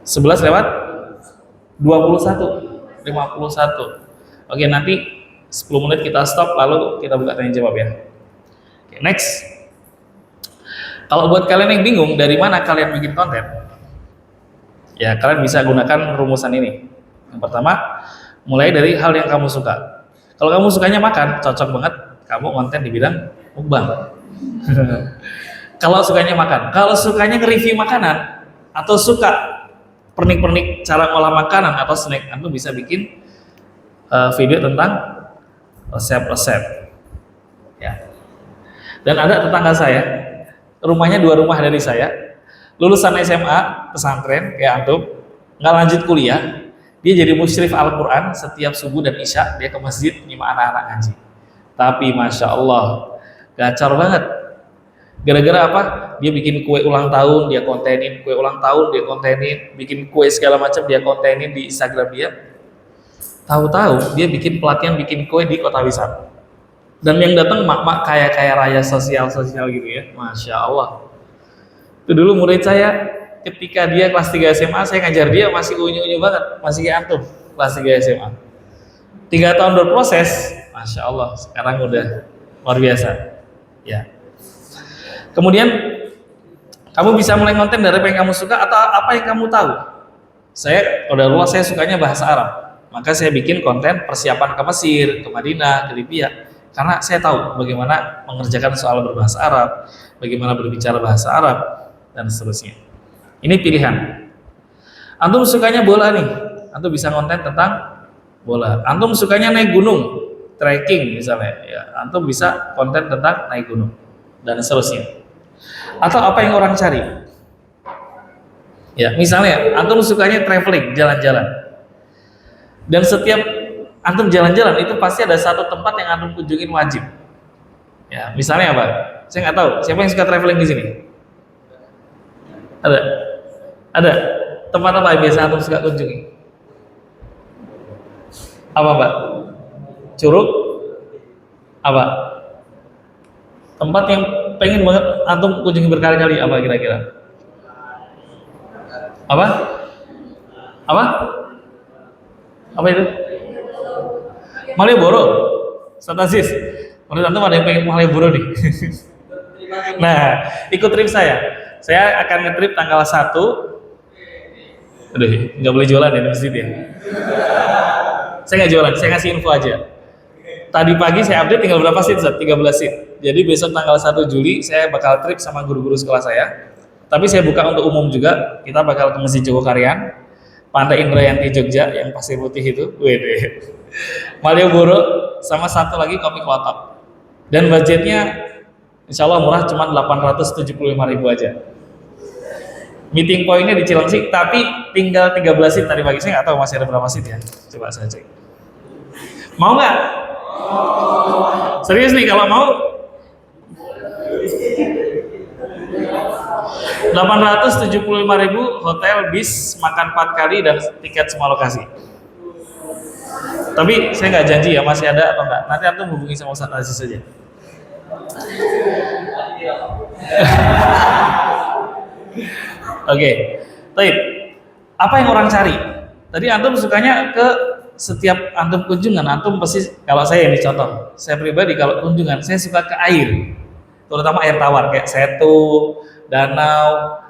11 lewat 21 51. Oke, nanti 10 menit kita stop lalu kita buka tanya jawab ya. Oke, next. Kalau buat kalian yang bingung dari mana kalian bikin konten, ya kalian bisa gunakan rumusan ini. Yang pertama, mulai dari hal yang kamu suka. Kalau kamu sukanya makan, cocok banget kamu konten di bidang mukbang. Kalau sukanya makan, kalau sukanya nge-review makanan atau suka pernik-pernik cara ngolah makanan atau snack, Anda bisa bikin video tentang resep-resep. Ya. Dan ada tetangga saya, rumahnya 2 rumah dari saya, lulusan SMA pesantren kayak antum, nggak lanjut kuliah, dia jadi musyrif Al-Quran setiap subuh dan isya dia ke masjid nyimak anak-anak ngaji. Tapi masya Allah, gacor banget. Gara-gara apa? Dia bikin kue ulang tahun, dia kontenin, kue ulang tahun dia kontenin, bikin kue segala macam dia kontenin di Instagram dia. Tahu-tahu dia bikin pelatihan bikin kue di kota wisata. Dan yang datang mak-mak kaya-kaya raya sosial gitu ya. Masya Allah. Itu dulu murid saya ketika dia kelas 3 SMA, saya ngajar dia masih unyu-unyu banget, masih kayak antum kelas 3 SMA. 3 tahun berproses, Masya Allah, sekarang udah luar biasa. Ya. Kemudian kamu bisa mulai konten dari apa yang kamu suka atau apa yang kamu tahu. Saya, qadarullah saya sukanya bahasa Arab, maka saya bikin konten persiapan ke Mesir, ke Madinah, ke Libya, karena saya tahu bagaimana mengerjakan soal berbahasa Arab, bagaimana berbicara bahasa Arab, dan seterusnya. Ini pilihan. Antum sukanya bola nih, antum bisa konten tentang bola. Antum sukanya naik gunung, trekking misalnya, ya, antum bisa konten tentang naik gunung, dan seterusnya. Atau apa yang orang cari. Ya, misalnya antum sukanya traveling, jalan-jalan. Dan setiap antum jalan-jalan itu pasti ada satu tempat yang antum kunjungin wajib. Ya, misalnya apa? Saya nggak tahu. Siapa yang suka traveling di sini? Ada? Ada? Tempat apa yang biasa antum suka kunjungi? Apa, Mbak? Curug? Apa? Tempat yang pengen banget antum kunjungi berkali-kali apa kira-kira? Apa? Apa? Apa itu? Malioboro. Ustaz Aziz. Menurut antum ada yang pengen Malioboro nih. Nah, ikut trip saya. Saya akan nge-trip tanggal 1. Aduh, nggak boleh jualan ya di masjid ya. Saya nggak jualan, saya ngasih info aja. Tadi pagi saya update tinggal berapa seat? 13 seat. Jadi besok tanggal 1 Juli saya bakal trip sama guru-guru sekolah saya. Tapi saya buka untuk umum juga. Kita bakal ke Masjid Jogokarian, Pantai Indrayanti Jogja yang pasir putih itu. Wede. Malioboro sama satu lagi Kopi Klotok. Dan budgetnya insya Allah murah, cuma 875.000 aja. Meeting pointnya di Cilengsi, tapi tinggal 13 seat tadi pagi. Saya nggak tahu masih ada berapa seat ya. Coba saya cek. Mau nggak? Serius nih, kalau mau 875.000, hotel, bis, makan 4 kali dan tiket semua lokasi. Tapi saya nggak janji ya masih ada atau enggak. Nanti antum hubungi sama Ustaz Aziz saja. Oke, baik. Apa yang orang cari? Tadi antum sukanya ke setiap antum kunjungan, antum pasti, kalau saya ini contoh, saya pribadi kalau kunjungan saya suka ke air, terutama air tawar kayak setu, danau,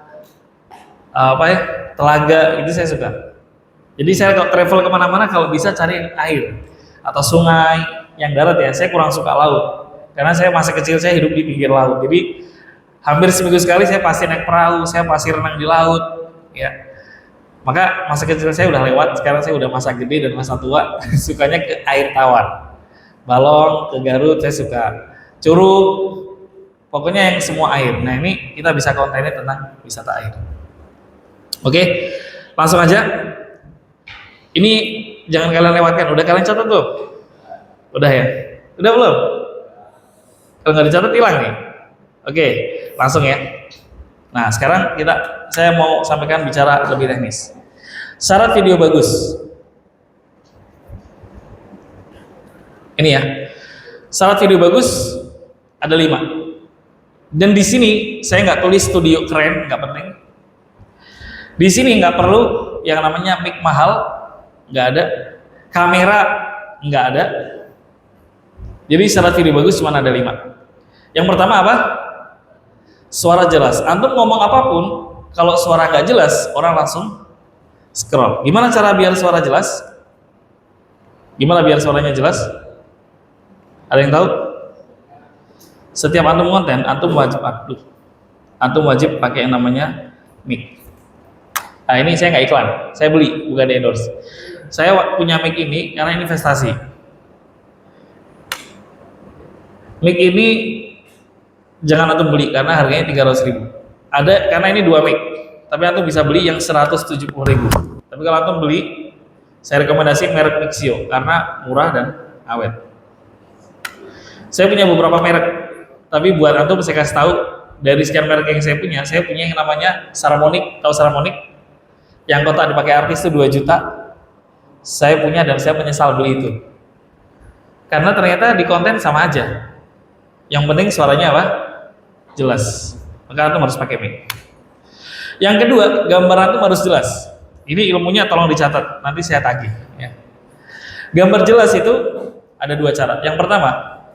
apa ya, telaga, itu saya suka. Jadi saya kalau travel kemana-mana kalau bisa cari air atau sungai yang darat ya. Saya kurang suka laut karena saya masa kecil saya hidup di pinggir laut. Jadi hampir seminggu sekali saya pasti naik perahu, saya pasti renang di laut, ya. Maka masa kecil saya udah lewat, sekarang saya udah masa gede dan masa tua, sukanya ke air tawar, Balong, ke Garut saya suka, Curug, pokoknya yang semua air. Nah ini kita bisa kontennya tentang wisata air. Oke, langsung aja. Ini jangan kalian lewatkan. Udah kalian catat tuh? Udah ya? Udah belum? Kalau nggak dicatat hilang nih. Oke, langsung ya. Nah sekarang saya mau sampaikan bicara lebih teknis. Syarat video bagus. Ini ya. Syarat video bagus ada 5. Dan di sini saya nggak tulis studio keren, nggak penting. Di sini nggak perlu yang namanya mic mahal, nggak ada. Kamera nggak ada. Jadi syarat video bagus cuma ada 5. Yang pertama apa? Suara jelas. Antum ngomong apapun, kalau suara nggak jelas, orang langsung scroll. Gimana cara biar suara jelas? Gimana biar suaranya jelas? Ada yang tahu? Setiap antum konten, antum wajib pakai yang namanya mic. Nah ini saya nggak iklan, saya beli, bukan di endorse. Saya punya mic ini karena investasi. Mic ini jangan antum beli karena harganya 300.000. Ada karena ini 2 mic, tapi antum bisa beli yang 170.000. Tapi kalau antum beli, saya rekomendasi merek Mixio karena murah dan awet. Saya punya beberapa merek, tapi buat antum saya kasih tahu dari sekian merek yang saya punya yang namanya Saramonic. Tahu Saramonic? Yang kotak dipakai artis itu 2 juta. Saya punya dan saya menyesal beli itu. Karena ternyata di konten sama aja. Yang penting suaranya apa? Jelas. Maka antum harus pakai mic. Yang kedua, gambar antum harus jelas. Ini ilmunya tolong dicatat, nanti saya tagih ya. Gambar jelas itu ada 2 cara. Yang pertama,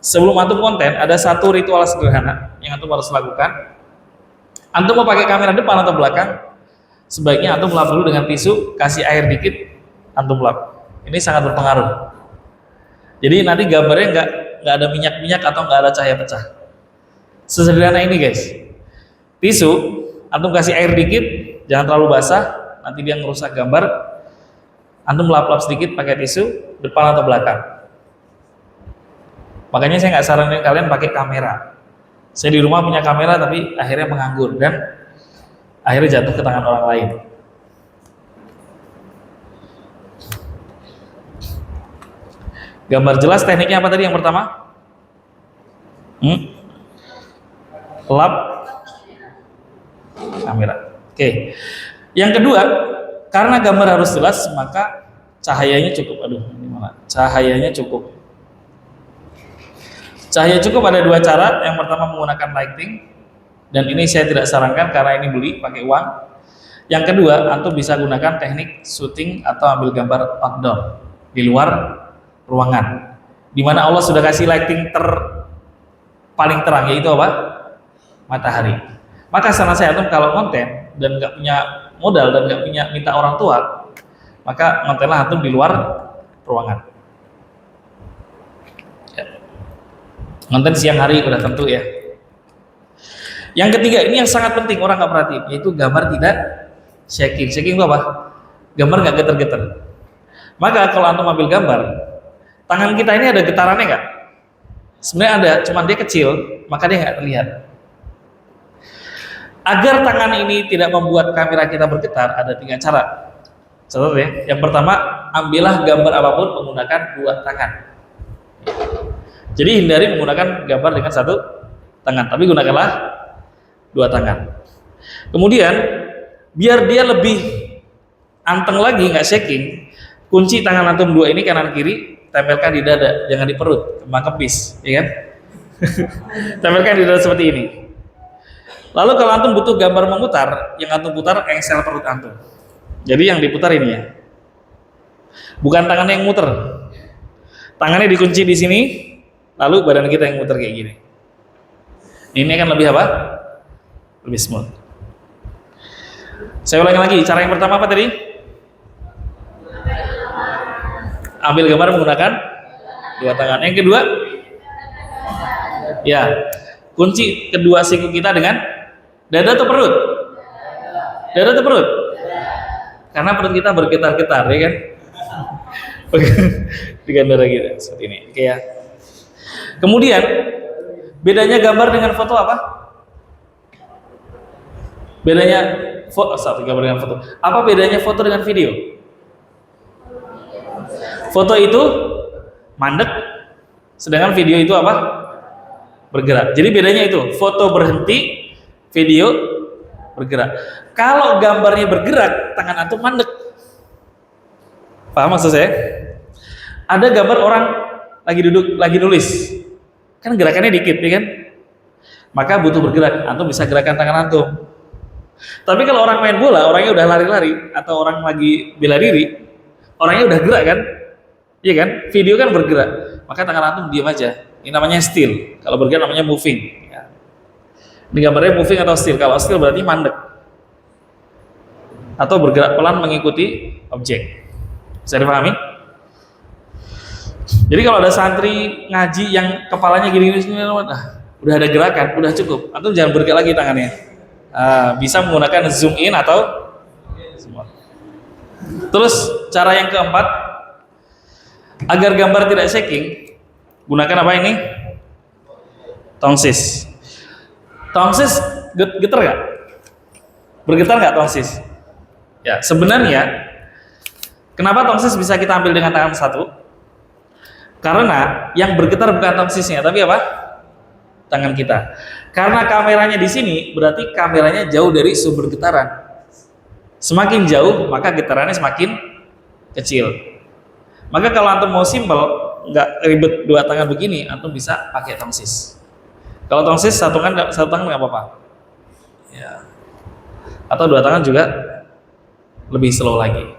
sebelum antum konten ada 1 ritual sederhana yang antum harus lakukan. Antum mau pakai kamera depan atau belakang, sebaiknya antum lap dulu dengan tisu, kasih air dikit, antum lap. Ini sangat berpengaruh. Jadi nanti gambarnya nggak ada minyak-minyak atau nggak ada cahaya pecah. Sesederhana ini guys. Tisu, antum kasih air dikit, jangan terlalu basah, nanti dia ngerusak gambar. Antum lap-lap sedikit pakai tisu, depan atau belakang. Makanya saya nggak saranin kalian pakai kamera. Saya di rumah punya kamera tapi akhirnya menganggur dan akhirnya jatuh ke tangan orang lain. Gambar jelas, tekniknya apa tadi yang pertama? Lap kamera. Oke. Yang kedua, karena gambar harus jelas, maka cahayanya cukup. Cahayanya cukup. Cahaya cukup ada 2 cara. Yang pertama menggunakan lighting, dan ini saya tidak sarankan karena ini beli pakai uang. Yang kedua, antum bisa gunakan teknik syuting atau ambil gambar outdoor. di luar ruangan, di mana Allah sudah kasih lighting paling terang, yaitu apa? Matahari. Maka saran saya antum kalau konten dan nggak punya modal dan nggak punya minta orang tua, maka kontenlah antum di luar ruangan. Ya. Konten siang hari udah tentu ya. Yang ketiga, ini yang sangat penting orang nggak perhatiin, yaitu gambar tidak shaking. Shaking itu apa? Gambar nggak getar-getar. Maka kalau antum ambil gambar, tangan kita ini ada getarannya nggak? Sebenarnya ada, cuman dia kecil, maka dia nggak terlihat. Agar tangan ini tidak membuat kamera kita bergetar, ada 3 cara. Catat ya. Yang pertama, ambillah gambar apapun menggunakan 2 tangan. Jadi hindari menggunakan gambar dengan 1 tangan, tapi gunakanlah 2 tangan. Kemudian, biar dia lebih anteng lagi, nggak shaking, kunci tangan antum 2 ini kanan kiri, tempelkan di dada, jangan di perut, kembang kepis, ya kan? Tempelkan di dada seperti ini. Lalu kalau antum butuh gambar memutar, yang antum putar engsel perut antum. Jadi yang diputar ini ya, bukan tangannya yang muter. Tangannya dikunci di sini, lalu badan kita yang muter kayak gini. Ini akan lebih apa? Lebih smooth. Saya ulangi lagi, cara yang pertama apa tadi? Ambil gambar menggunakan 2 tangan. Yang kedua, ya, kunci kedua siku kita dengan dada atau perut? Dada atau perut? Karena perut kita bergetar-getar, ya kan? Dengan dada kita seperti ini. Oke ya. Kemudian bedanya gambar dengan foto apa? Bedanya gambar dengan foto. Apa bedanya foto dengan video? Foto itu mandek, sedangkan video itu apa? Bergerak. Jadi bedanya itu, foto berhenti, video bergerak. Kalau gambarnya bergerak, tangan antum mandek. Paham maksud saya? Ada gambar orang lagi duduk, lagi nulis, kan gerakannya dikit, ya kan? Maka butuh bergerak, antum bisa gerakan tangan antum. Tapi kalau orang main bola, orangnya udah lari-lari, atau orang lagi bela diri, orangnya udah gerak kan? Iya kan? Video kan bergerak, maka tangan antum diam aja. Ini namanya still. Kalau bergerak namanya moving. Ya. Ini gambarnya moving atau still. Kalau still berarti mandek atau bergerak pelan mengikuti objek. Bisa dipahami? Jadi kalau ada santri ngaji yang kepalanya gini-gini, udah ada gerakan, udah cukup. Antum jangan bergerak lagi tangannya. Bisa menggunakan zoom in atau zoom out. Terus cara yang keempat, agar gambar tidak shaking, gunakan apa ini? Tongsis. Tongsis getar nggak? Bergetar nggak tongsis? Ya, sebenarnya kenapa tongsis bisa kita ambil dengan tangan satu? Karena yang bergetar bukan tongsisnya, tapi apa? Tangan kita. Karena kameranya di sini, berarti kameranya jauh dari sumber getaran. Semakin jauh, maka getarannya semakin kecil. Maka kalau antum mau simpel, nggak ribet 2 tangan begini, antum bisa pakai tongsis. Kalau tongsis satu tangan nggak apa-apa. Ya. Atau 2 tangan juga lebih slow lagi.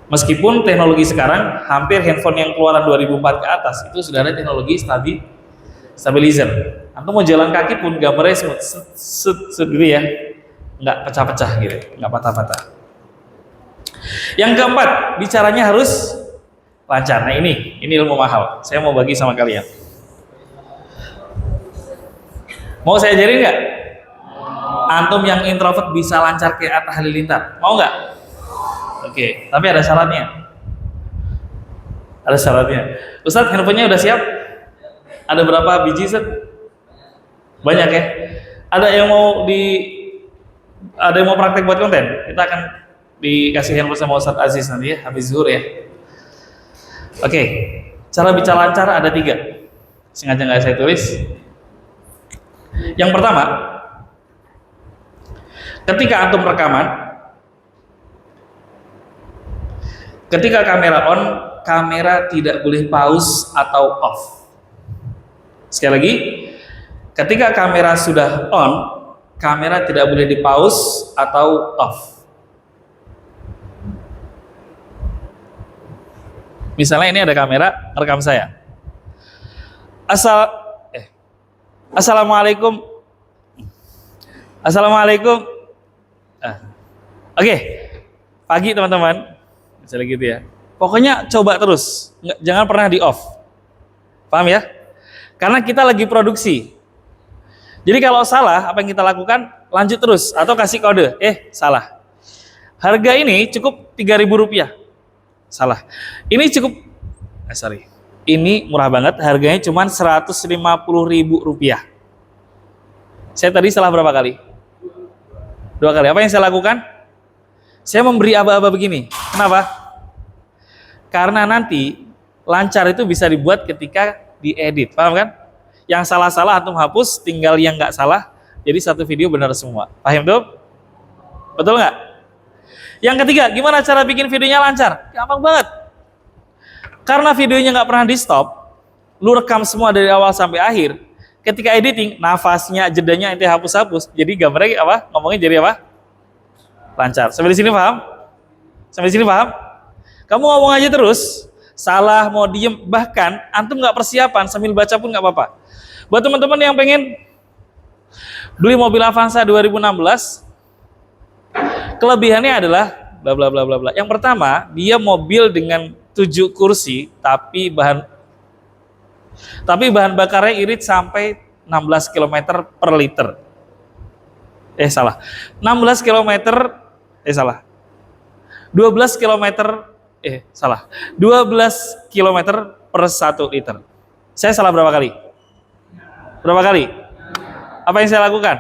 Meskipun teknologi sekarang hampir handphone yang keluaran 2004 ke atas itu sudah ada teknologi stabilizer. Antum mau jalan kaki pun gambarnya smooth gitu ya, nggak pecah-pecah gitu, nggak patah-patah. Yang keempat, bicaranya harus lancar. Nah ini ilmu mahal. Saya mau bagi sama kalian. Mau saya ajarin nggak? Antum yang introvert bisa lancar kayak Atta Halilintar, mau nggak? Oke, tapi ada syaratnya. Ada syaratnya. Ustadz, handphonenya udah siap? Ada berapa biji, Ustadz? Banyak ya? Ada yang mau praktek buat konten? Kita akan dikasih handphone sama Ustadz Aziz nanti ya, habis zuhur ya. Oke, cara bicara lancar ada 3. Sengaja nggak saya tulis. Yang pertama, ketika antum rekaman, ketika kamera on, kamera tidak boleh pause atau off. Sekali lagi, ketika kamera sudah on, kamera tidak boleh di pause atau off. Misalnya ini ada kamera rekam saya. Assalamualaikum. Assalamualaikum. Oke. Pagi teman-teman. Misalnya gitu ya. Pokoknya coba terus, jangan pernah di off. Paham ya? Karena kita lagi produksi. Jadi kalau salah, apa yang kita lakukan? Lanjut terus atau kasih kode. Salah. Harga ini cukup Rp3.000. Salah. Ini cukup Ini murah banget, harganya cuma Rp150.000. Saya tadi salah berapa kali? 2 kali. Apa yang saya lakukan? Saya memberi aba-aba begini. Kenapa? Karena nanti lancar itu bisa dibuat ketika diedit, paham kan? Yang salah-salah antum hapus, tinggal yang nggak salah, jadi satu video benar semua. Paham tuh? Betul nggak? Yang ketiga, gimana cara bikin videonya lancar? Gampang banget. Karena videonya nggak pernah di stop, lu rekam semua dari awal sampai akhir. Ketika editing, nafasnya, jedanya ente hapus-hapus, jadi gambarnya apa? Ngomongnya jadi apa? Lancar. Sampai di sini paham? Sampai di sini paham? Kamu ngomong aja terus, salah mau diem, bahkan antum nggak persiapan sambil baca pun nggak apa-apa. Buat teman-teman yang pengen beli mobil Avanza 2016, kelebihannya adalah bla bla bla bla bla. Yang pertama, dia mobil dengan 7 kursi, tapi bahan bakarnya irit sampai 16 km per liter. 16 km, 12 km per 1 liter. Saya salah berapa kali? Berapa kali? Apa yang saya lakukan?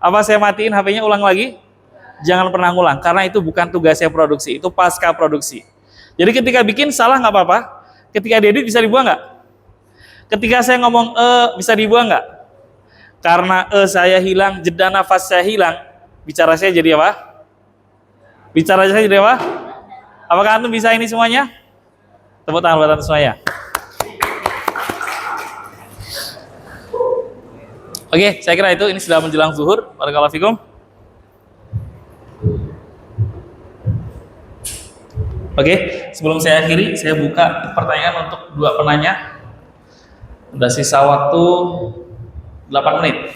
Apa saya matiin HP-nya ulang lagi? Jangan pernah ngulang, karena itu bukan tugasnya produksi, itu pasca produksi. Jadi ketika bikin salah nggak apa-apa, ketika diedit bisa dibuang nggak? Ketika saya ngomong bisa dibuang nggak? Karena saya hilang, jeda nafas saya hilang, bicara saya jadi apa? Bicara saya jadi apa? Apakah antum bisa ini semuanya? Tepuk tangan buat antum semuanya. Oke, saya kira itu, ini sudah menjelang zuhur. Barakallahu fikum. Oke, sebelum saya akhiri, saya buka pertanyaan untuk 2 penanya. Udah sisa waktu 8 menit.